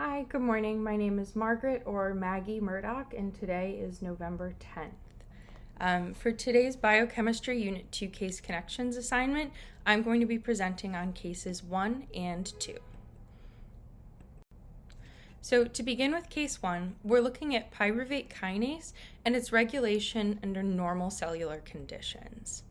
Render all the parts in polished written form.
Hi, good morning. My name is Margaret or Maggie Murdoch, and today is November 10th. For today's Biochemistry Unit 2 Case Connections assignment, I'm going to be presenting on cases 1 and 2. So to begin with case 1, we're looking at pyruvate kinase and its regulation under normal cellular conditions.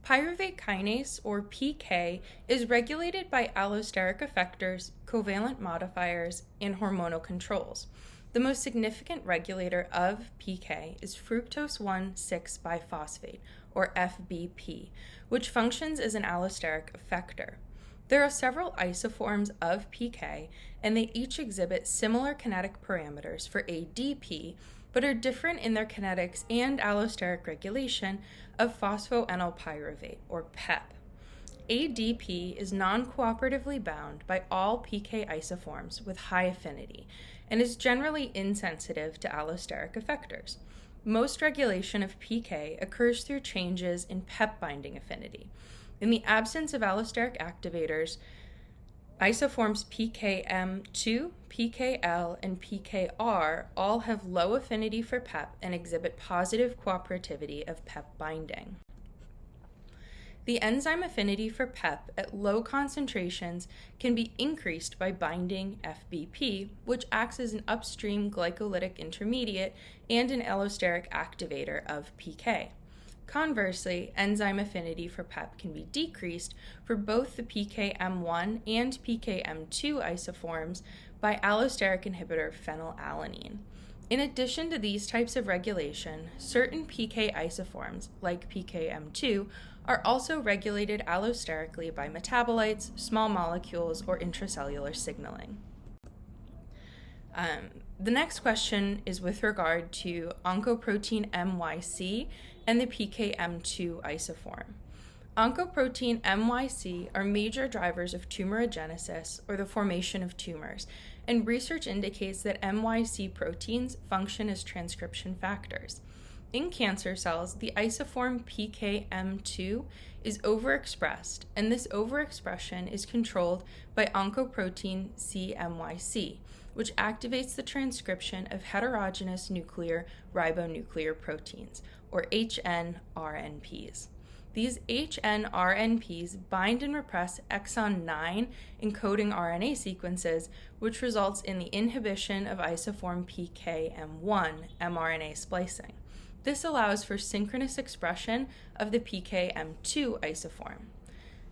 Pyruvate kinase, or PK, is regulated by allosteric effectors, covalent modifiers, and hormonal controls. The most significant regulator of PK is fructose 1,6-biphosphate, or FBP, which functions as an allosteric effector. There are several isoforms of PK, and they each exhibit similar kinetic parameters for ADP, but are different in their kinetics and allosteric regulation of phosphoenolpyruvate, or PEP. ADP is non-cooperatively bound by all PK isoforms with high affinity and is generally insensitive to allosteric effectors. Most regulation of PK occurs through changes in PEP binding affinity. In the absence of allosteric activators, isoforms PKM2, PKL, and PKR all have low affinity for PEP and exhibit positive cooperativity of PEP binding. The enzyme affinity for PEP at low concentrations can be increased by binding FBP, which acts as an upstream glycolytic intermediate and an allosteric activator of PK. Conversely, enzyme affinity for PEP can be decreased for both the PKM1 and PKM2 isoforms by allosteric inhibitor phenylalanine. In addition to these types of regulation, certain PK isoforms, like PKM2, are also regulated allosterically by metabolites, small molecules, or intracellular signaling. The next question is with regard to oncoprotein MYC and the PKM2 isoform. Oncoprotein MYC are major drivers of tumorigenesis, or the formation of tumors, and research indicates that MYC proteins function as transcription factors. In cancer cells, the isoform PKM2 is overexpressed, and this overexpression is controlled by oncoprotein CMYC, which activates the transcription of heterogeneous nuclear ribonuclear proteins, or HNRNPs. These HNRNPs bind and repress exon 9 encoding RNA sequences, which results in the inhibition of isoform PKM1 mRNA splicing. This allows for synchronous expression of the PKM2 isoform.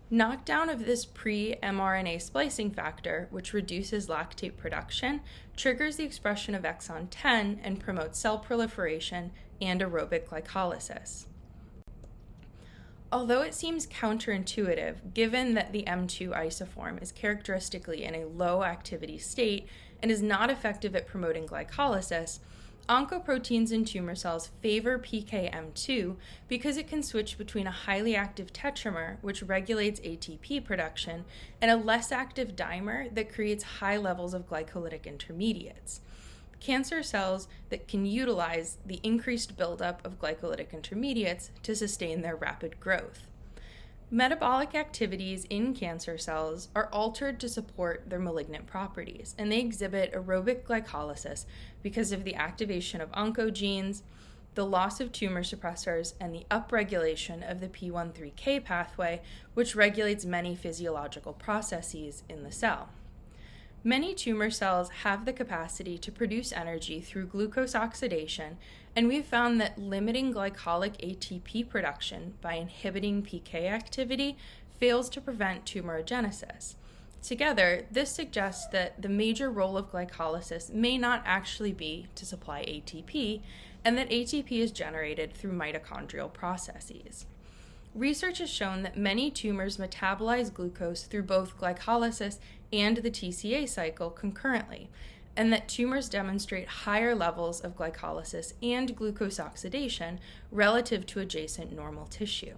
Knockdown of this pre-mRNA splicing factor, which reduces lactate production, triggers the expression of exon 10 and promotes cell proliferation and aerobic glycolysis. Although it seems counterintuitive, given that the M2 isoform is characteristically in a low activity state and is not effective at promoting glycolysis, oncoproteins in tumor cells favor PKM2 because it can switch between a highly active tetramer, which regulates ATP production, and a less active dimer that creates high levels of glycolytic intermediates. Cancer cells that can utilize the increased buildup of glycolytic intermediates to sustain their rapid growth. Metabolic activities in cancer cells are altered to support their malignant properties, and they exhibit aerobic glycolysis because of the activation of oncogenes, the loss of tumor suppressors, and the upregulation of the P13K pathway, which regulates many physiological processes in the cell. Many tumor cells have the capacity to produce energy through glucose oxidation, and we've found that limiting glycolic ATP production by inhibiting PK activity fails to prevent tumorigenesis. Together, this suggests that the major role of glycolysis may not actually be to supply ATP, and that ATP is generated through mitochondrial processes. Research has shown that many tumors metabolize glucose through both glycolysis and the TCA cycle concurrently, and that tumors demonstrate higher levels of glycolysis and glucose oxidation relative to adjacent normal tissue.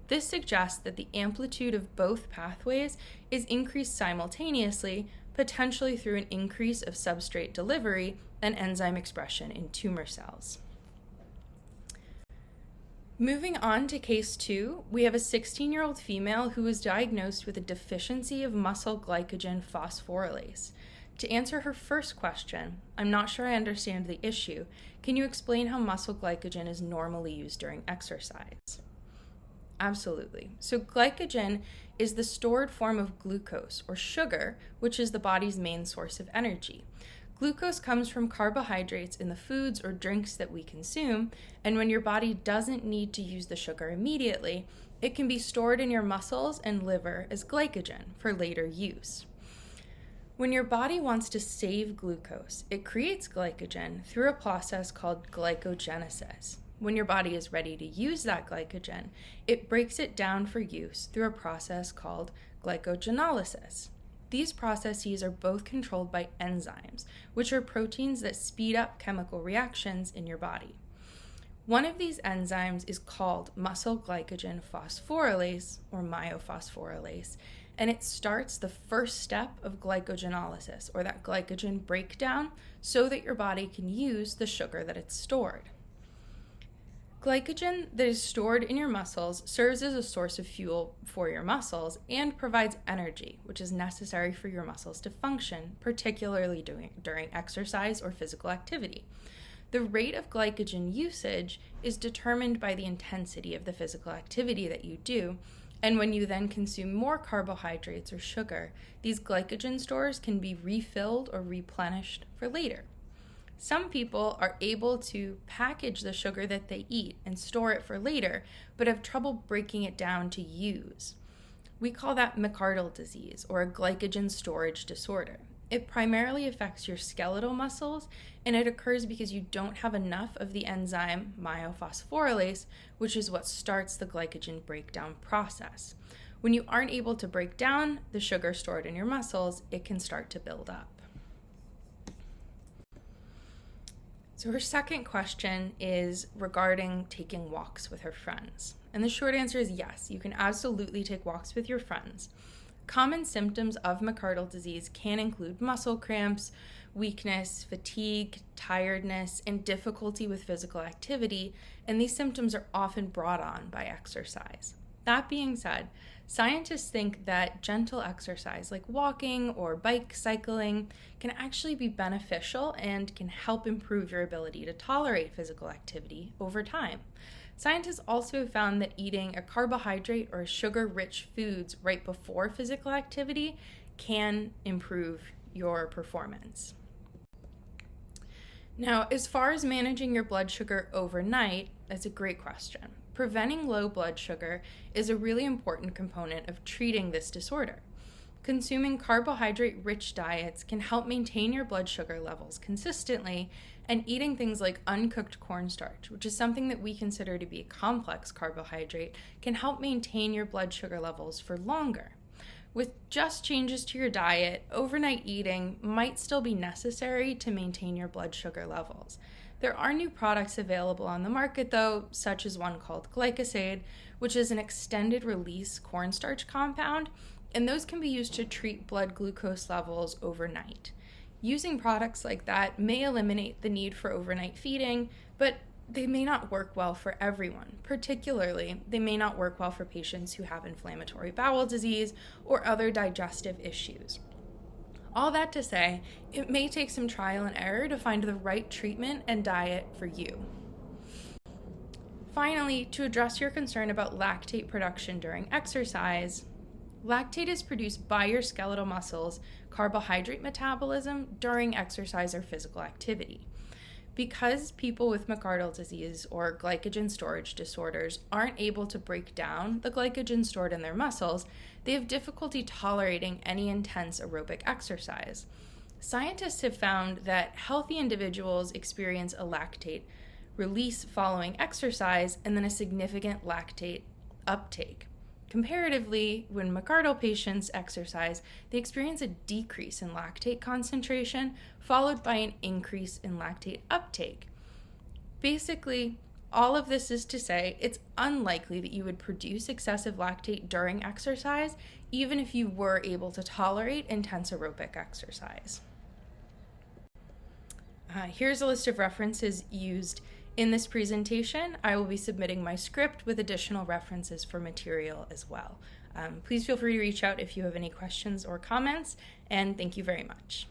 This suggests that the amplitude of both pathways is increased simultaneously, potentially through an increase of substrate delivery and enzyme expression in tumor cells. Moving on to case 2, we have a 16-year-old female who was diagnosed with a deficiency of muscle glycogen phosphorylase. To answer her first question, I'm not sure I understand the issue. Can you explain how muscle glycogen is normally used during exercise? Absolutely. So glycogen is the stored form of glucose, or sugar, which is the body's main source of energy. Glucose comes from carbohydrates in the foods or drinks that we consume, and when your body doesn't need to use the sugar immediately, it can be stored in your muscles and liver as glycogen for later use. When your body wants to save glucose, it creates glycogen through a process called glycogenesis. When your body is ready to use that glycogen, it breaks it down for use through a process called glycogenolysis. These processes are both controlled by enzymes, which are proteins that speed up chemical reactions in your body. One of these enzymes is called muscle glycogen phosphorylase, or myophosphorylase, and it starts the first step of glycogenolysis, or that glycogen breakdown, so that your body can use the sugar that it's stored. Glycogen that is stored in your muscles serves as a source of fuel for your muscles and provides energy, which is necessary for your muscles to function, particularly during exercise or physical activity. The rate of glycogen usage is determined by the intensity of the physical activity that you do, and when you then consume more carbohydrates or sugar, these glycogen stores can be refilled or replenished for later. Some people are able to package the sugar that they eat and store it for later, but have trouble breaking it down to use. We call that McArdle disease, or a glycogen storage disorder. It primarily affects your skeletal muscles, and it occurs because you don't have enough of the enzyme myophosphorylase, which is what starts the glycogen breakdown process. When you aren't able to break down the sugar stored in your muscles, it can start to build up. So her second question is regarding taking walks with her friends. And the short answer is yes, you can absolutely take walks with your friends. Common symptoms of McArdle disease can include muscle cramps, weakness, fatigue, tiredness, and difficulty with physical activity, and these symptoms are often brought on by exercise. That being said, scientists think that gentle exercise like walking or bike cycling can actually be beneficial and can help improve your ability to tolerate physical activity over time. Scientists also found that eating a carbohydrate or sugar-rich foods right before physical activity can improve your performance. Now, as far as managing your blood sugar overnight, that's a great question. Preventing low blood sugar is a really important component of treating this disorder. Consuming carbohydrate-rich diets can help maintain your blood sugar levels consistently, and eating things like uncooked cornstarch, which is something that we consider to be a complex carbohydrate, can help maintain your blood sugar levels for longer. With just changes to your diet, overnight eating might still be necessary to maintain your blood sugar levels. There are new products available on the market, though, such as one called glycosade, which is an extended release cornstarch compound, and those can be used to treat blood glucose levels overnight. Using products like that may eliminate the need for overnight feeding, but they may not work well for everyone. Particularly, they may not work well for patients who have inflammatory bowel disease or other digestive issues. All that to say, it may take some trial and error to find the right treatment and diet for you. Finally, to address your concern about lactate production during exercise, lactate is produced by your skeletal muscles' carbohydrate metabolism during exercise or physical activity. Because people with McArdle disease or glycogen storage disorders aren't able to break down the glycogen stored in their muscles, they have difficulty tolerating any intense aerobic exercise. Scientists have found that healthy individuals experience a lactate release following exercise and then a significant lactate uptake. Comparatively, when McArdle patients exercise, they experience a decrease in lactate concentration, followed by an increase in lactate uptake. Basically, all of this is to say it's unlikely that you would produce excessive lactate during exercise, even if you were able to tolerate intense aerobic exercise. Here's a list of references used In this presentation, I will be submitting my script with additional references for material as well. Please feel free to reach out if you have any questions or comments, and thank you very much.